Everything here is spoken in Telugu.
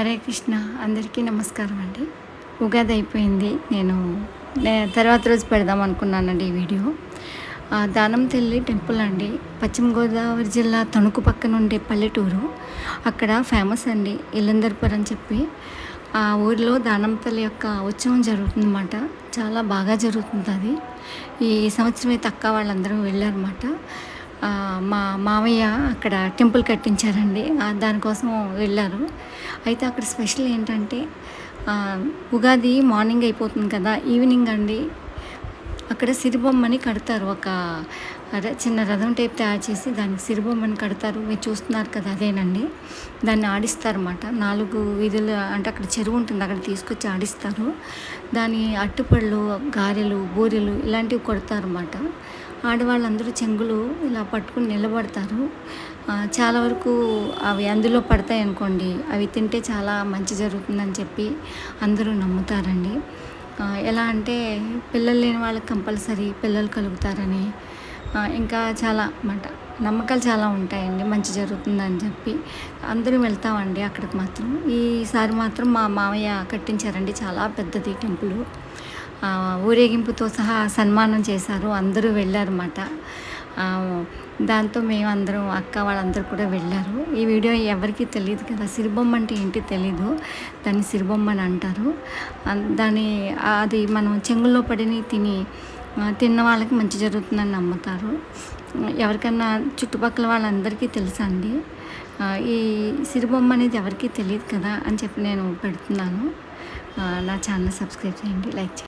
హరే కృష్ణ. అందరికీ నమస్కారం అండి. ఉగాది అయిపోయింది. నేను తర్వాత రోజు పెడదాం అనుకున్నానండి ఈ వీడియో. దానంతెల్లి టెంపుల్ అండి. పశ్చిమ గోదావరి జిల్లా తణుకు పక్కన ఉండే పల్లెటూరు. అక్కడ ఫేమస్ అండి ఇల్లందరిపురం అని చెప్పి. ఆ ఊరిలో దానంతల్లి యొక్క ఉత్సవం జరుగుతుందన్నమాట. చాలా బాగా జరుగుతుంది అది. ఈ సంవత్సరం అయితే అక్క వాళ్ళందరూ వెళ్ళారన్నమాట. మా మామయ్య అక్కడ టెంపుల్ కట్టించారండి. దానికోసం వెళ్ళారు. అయితే అక్కడ స్పెషల్ ఏంటంటే ఉగాది మార్నింగ్ అయిపోతుంది కదా, ఈవినింగ్ అండి అక్కడ సిరిబొమ్మని కడతారు. ఒక చిన్న రథం టైప్ తయారు చేసి దానికి సిరిబొమ్మని కడతారు. మీరు చూస్తున్నారు కదా, అదేనండి. దాన్ని ఆడిస్తారన్నమాట. 4 వీధులు అంటే అక్కడ చెరువు ఉంటుంది, అక్కడ తీసుకొచ్చి ఆడిస్తారు. దాని అట్టుపళ్ళు, గారెలు, బూరెలు ఇలాంటివి కొడతారన్నమాట. ఆడవాళ్ళందరూ చెంగులు ఇలా పట్టుకుని నిలబడతారు. చాలా వరకు అవి అందులో పడతాయి అనుకోండి, అవి తింటే చాలా మంచి జరుగుతుందని చెప్పి అందరూ నమ్ముతారండి. ఎలా అంటే పిల్లలు లేని వాళ్ళకి కంపల్సరీ పిల్లలు కలుగుతారని, ఇంకా చాలా అన్నమాట నమ్మకాలు చాలా ఉంటాయండి. మంచి జరుగుతుందని చెప్పి అందరూ వెళ్తామండి అక్కడికి మాత్రం. ఈసారి మాత్రం మా మామయ్య కట్టించారండి. చాలా పెద్దది టెంపుల్. ఊరేగింపుతో సహా సన్మానం చేశారు. అందరూ వెళ్ళారన్నమాట. దాంతో మేమందరం అక్క వాళ్ళందరూ కూడా వెళ్ళారు. ఈ వీడియో ఎవరికీ తెలియదు కదా, సిరిబొమ్మ అంటే ఏంటి తెలీదు. దాన్ని సిరిబొమ్మ అని అంటారు. అది మనం చెంగుల్లో పడిని తిన్న వాళ్ళకి మంచి జరుగుతుందని నమ్ముతారు. ఎవరికన్నా చుట్టుపక్కల వాళ్ళందరికీ తెలుసా అండి. ఈ సిరిబొమ్మ అనేది ఎవరికీ తెలియదు కదా అని చెప్పి నేను పెడుతున్నాను. నా ఛానల్ సబ్స్క్రైబ్ చేయండి, లైక్ చేయండి.